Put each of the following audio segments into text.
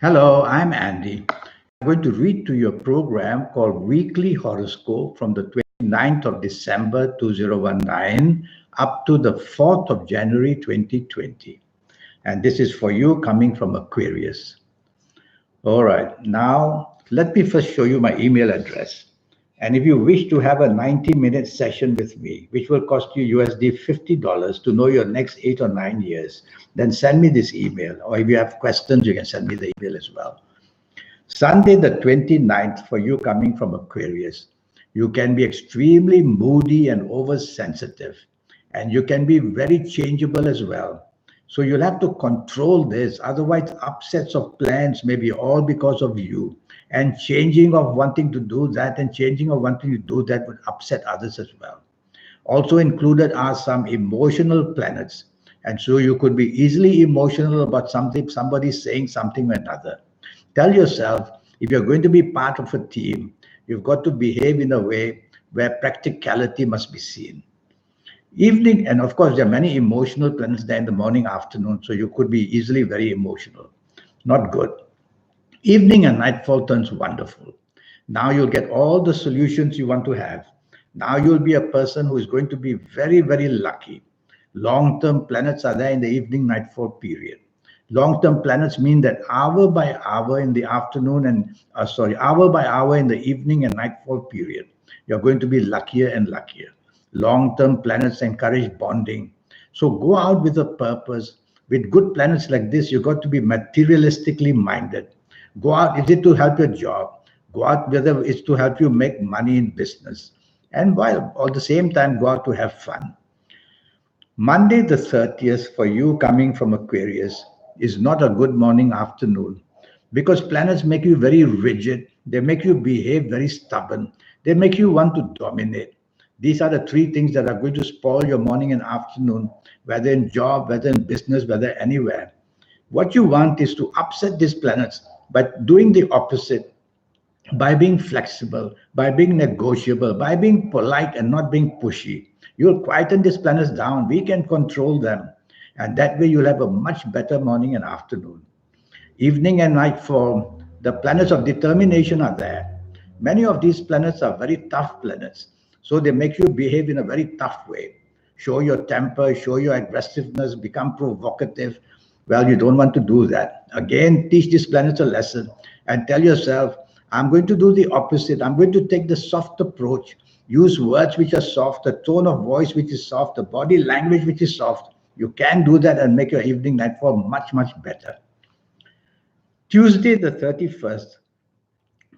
Hello, I'm Andy. I'm going to read to you a program called Weekly Horoscope from the 29th of December 2019 up to the 4th of January 2020. And this is for you coming from Aquarius. All right, now let me first show you my email address. And if you wish to have a 90-minute session with me, which will cost you USD $50 to know your next 8 or 9 years, then send me this email. Or if you have questions, you can send me the email as well. Sunday, the 29th, for you coming from Aquarius, you can be extremely moody and oversensitive, and you can be very changeable as well. So you'll have to control this, otherwise, upsets of plans may be all because of you. And changing of wanting to do that and changing of wanting to do that would upset others as well. Also included are some emotional planets. And so you could be easily emotional about something, somebody saying something or another. Tell yourself if you're going to be part of a team, you've got to behave in a way where practicality must be seen. Evening, and of course, there are many emotional planets there in the morning, afternoon, so you could be easily very emotional. Not good. Evening and nightfall turns wonderful. Now you'll get all the solutions you want to have. Now you'll be a person who is going to be very, very lucky. Long term planets are there in the evening nightfall period. Long term planets mean that hour by hour in the afternoon and, hour by hour in the evening and nightfall period, you're going to be luckier and luckier. Long term planets encourage bonding. So go out with a purpose. With good planets like this, you got to be materialistically minded. Go out, is it to help your job? Go out whether it's to help you make money in business. And while at the same time, go out to have fun. Monday, the 30th, for you coming from Aquarius, is not a good morning afternoon because planets make you very rigid. They make you behave very stubborn. They make you want to dominate. These are the three things that are going to spoil your morning and afternoon, whether in job, whether in business, whether anywhere. What you want is to upset these planets by doing the opposite, by being flexible, by being negotiable, by being polite and not being pushy. You'll quieten these planets down. We can control them. And that way you'll have a much better morning and afternoon. Evening and nightfall, the planets of determination are there. Many of these planets are very tough planets. So they make you behave in a very tough way. Show your temper, show your aggressiveness, become provocative. Well, you don't want to do that. Again, teach these planets a lesson and tell yourself, I'm going to do the opposite. I'm going to take the soft approach. Use words which are soft, a tone of voice which is soft, a body language which is soft. You can do that and make your evening nightfall much, much better. Tuesday, the 31st,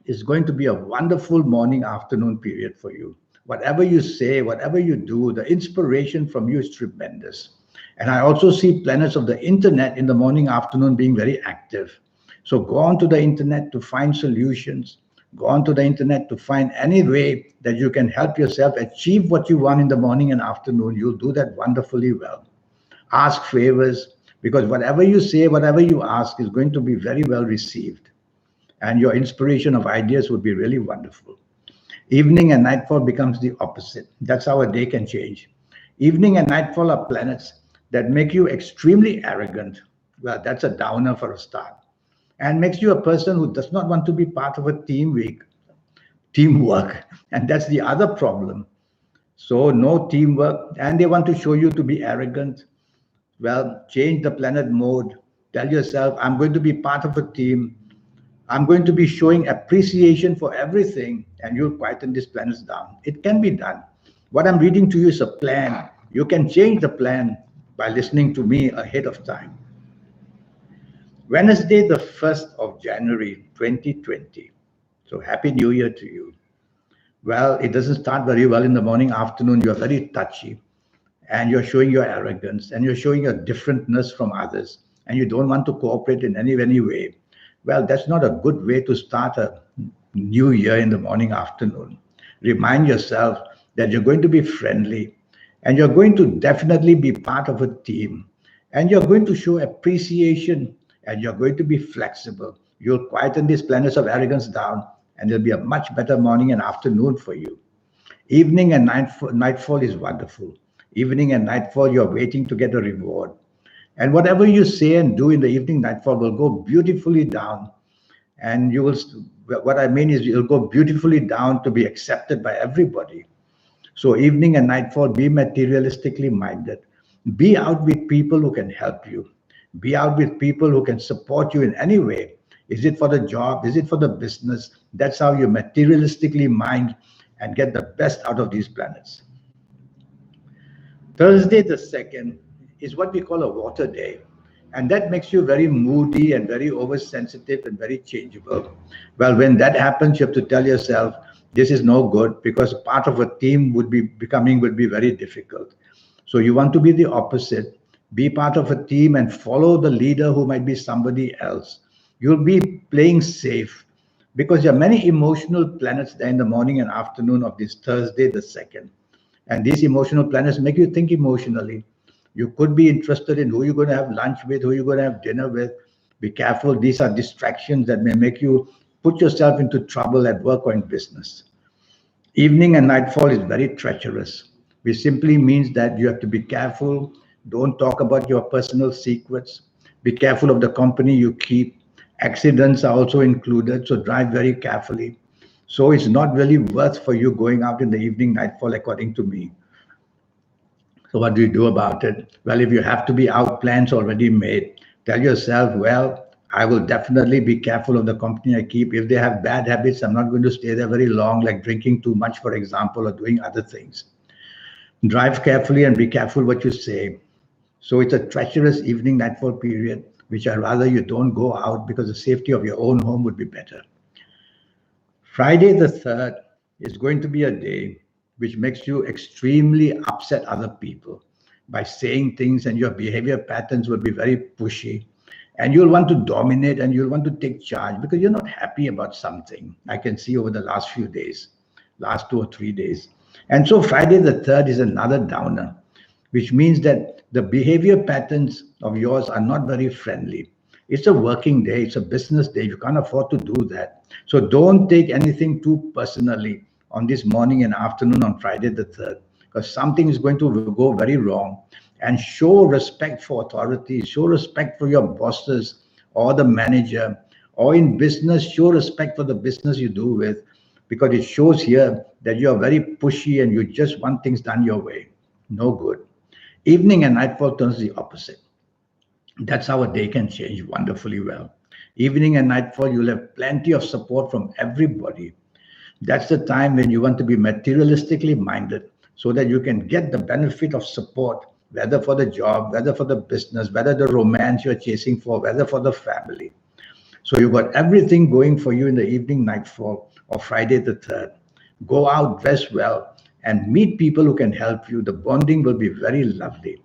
is going to be a wonderful morning afternoon period for you. Whatever you say, whatever you do, the inspiration from you is tremendous. And I also see planets of the internet in the morning afternoon being very active. So go on to the internet to find solutions. Go on to the internet to find any way that you can help yourself achieve what you want in the morning and afternoon. You'll do that wonderfully well. Ask favors because whatever you say, whatever you ask is going to be very well received. And your inspiration of ideas would be really wonderful. Evening and nightfall becomes the opposite. That's how a day can change. Evening and nightfall are planets that make you extremely arrogant. Well, that's a downer for a start. And makes you a person who does not want to be part of a teamwork. And that's the other problem. So no teamwork, and they want to show you to be arrogant. Well, change the planet mode. Tell yourself, I'm going to be part of a team. I'm going to be showing appreciation for everything, and you'll quieten these planets down. It can be done. What I'm reading to you is a plan. You can change the plan by listening to me ahead of time. Wednesday, the 1st of January, 2020. So happy New Year to you. Well, it doesn't start very well in the morning, afternoon. You're very touchy and you're showing your arrogance and you're showing your differentness from others and you don't want to cooperate in any way. Well, that's not a good way to start a new year in the morning, afternoon. Remind yourself that you're going to be friendly and you're going to definitely be part of a team and you're going to show appreciation and you're going to be flexible. You'll quieten these planets of arrogance down and it'll be a much better morning and afternoon for you. Evening and nightfall is wonderful. Evening and nightfall, you're waiting to get a reward. And whatever you say and do in the evening nightfall will go beautifully down. And you will, what I mean is, you'll go beautifully down to be accepted by everybody. So, evening and nightfall, be materialistically minded. Be out with people who can help you. Be out with people who can support you in any way. Is it for the job? Is it for the business? That's how you materialistically mind and get the best out of these planets. Thursday, the 2nd, is what we call a water day. And that makes you very moody and very oversensitive and very changeable. Well, when that happens, you have to tell yourself, this is no good, because part of a team would be very difficult. So you want to be the opposite. Be part of a team and follow the leader who might be somebody else. You'll be playing safe because there are many emotional planets there in the morning and afternoon of this Thursday, the 2nd. And these emotional planets make you think emotionally. You could be interested in who you're going to have lunch with, who you're going to have dinner with. Be careful. These are distractions that may make you put yourself into trouble at work or in business. Evening and nightfall is very treacherous, which simply means that you have to be careful. Don't talk about your personal secrets. Be careful of the company you keep. Accidents are also included, so drive very carefully. So it's not really worth for you going out in the evening nightfall, according to me. So what do you do about it? Well, if you have to be out, plans already made. Tell yourself, well, I will definitely be careful of the company I keep. If they have bad habits, I'm not going to stay there very long, like drinking too much, for example, or doing other things. Drive carefully and be careful what you say. So it's a treacherous evening nightfall period, which I rather you don't go out, because the safety of your own home would be better. Friday the 3rd is going to be a day which makes you extremely upset other people by saying things, and your behavior patterns will be very pushy, and you'll want to dominate and you'll want to take charge because you're not happy about something. I can see over the last few days, last 2 or 3 days. And so Friday the 3rd is another downer, which means that the behavior patterns of yours are not very friendly. It's a working day, it's a business day. You can't afford to do that. So don't take anything too personally on this morning and afternoon on Friday the 3rd, because something is going to go very wrong. And show respect for authority, show respect for your bosses or the manager, or in business, show respect for the business you do with, because it shows here that you are very pushy and you just want things done your way. No good. Evening and nightfall turns the opposite. That's how a day can change wonderfully well. Evening and nightfall, you'll have plenty of support from everybody. That's the time when you want to be materialistically minded so that you can get the benefit of support, whether for the job, whether for the business, whether the romance you're chasing for, whether for the family. So you've got everything going for you in the evening nightfall of Friday the 3rd. Go out, dress well, and meet people who can help you. The bonding will be very lovely.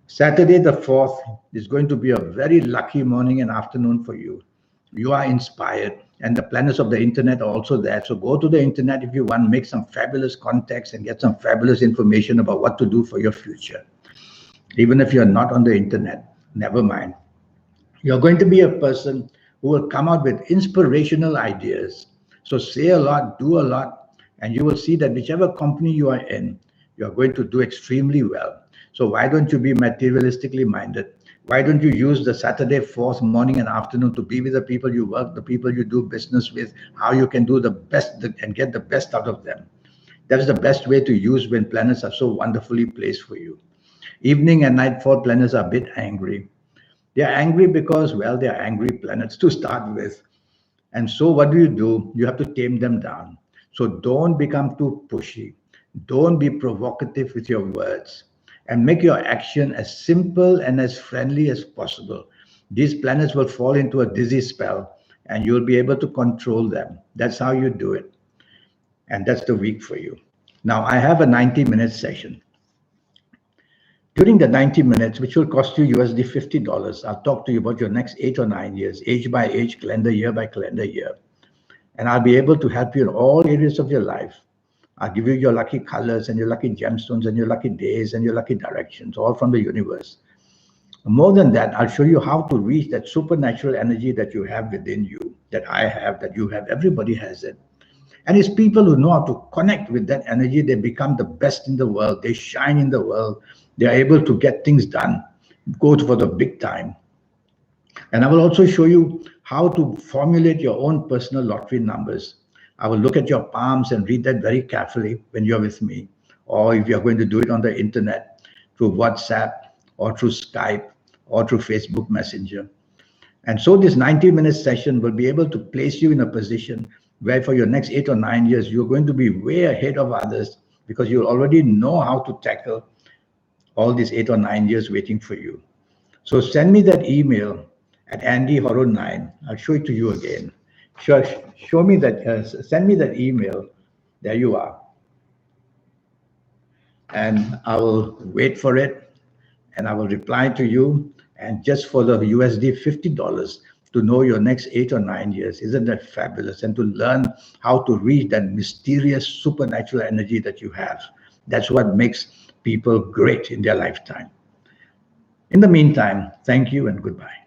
Saturday the 4th is going to be a very lucky morning and afternoon for you. You are inspired, and the planets of the internet are also there. So go to the internet if you want, make some fabulous contacts and get some fabulous information about what to do for your future. Even if you're not on the internet, never mind. You're going to be a person who will come out with inspirational ideas. So say a lot, do a lot, and you will see that whichever company you are in, you're going to do extremely well. So why don't you be materialistically minded? Why don't you use the Saturday 4th morning and afternoon to be with the people you work, the people you do business with, how you can do the best and get the best out of them. That is the best way to use when planets are so wonderfully placed for you. Evening and nightfall planets are a bit angry. They are angry because, well, they are angry planets to start with. And so what do? You have to tame them down. So don't become too pushy. Don't be provocative with your words. And make your action as simple and as friendly as possible. These planets will fall into a dizzy spell and you'll be able to control them. That's how you do it. And that's the week for you. Now, I have a 90-minute session. During the 90 minutes, which will cost you USD $50, I'll talk to you about your next 8 or 9 years, age by age, calendar year by calendar year. And I'll be able to help you in all areas of your life. I'll give you your lucky colors and your lucky gemstones and your lucky days and your lucky directions, all from the universe. More than that, I'll show you how to reach that supernatural energy that you have within you, that I have, that you have. Everybody has it. And it's people who know how to connect with that energy. They become the best in the world. They shine in the world. They are able to get things done. go for the big time. And I will also show you how to formulate your own personal lottery numbers. I will look at your palms and read that very carefully when you're with me, or if you're going to do it on the internet, through WhatsApp, or through Skype, or through Facebook Messenger. And so this 90-minute session will be able to place you in a position where for your next 8 or 9 years, you're going to be way ahead of others because you already know how to tackle all these 8 or 9 years waiting for you. So send me that email at andyhoro9. I'll show it to you again. Show me that, send me that email. There you are. And I will wait for it and I will reply to you. And just for the USD $50 to know your next 8 or 9 years. Isn't that fabulous? And to learn how to reach that mysterious supernatural energy that you have. That's what makes people great in their lifetime. In the meantime, thank you and goodbye.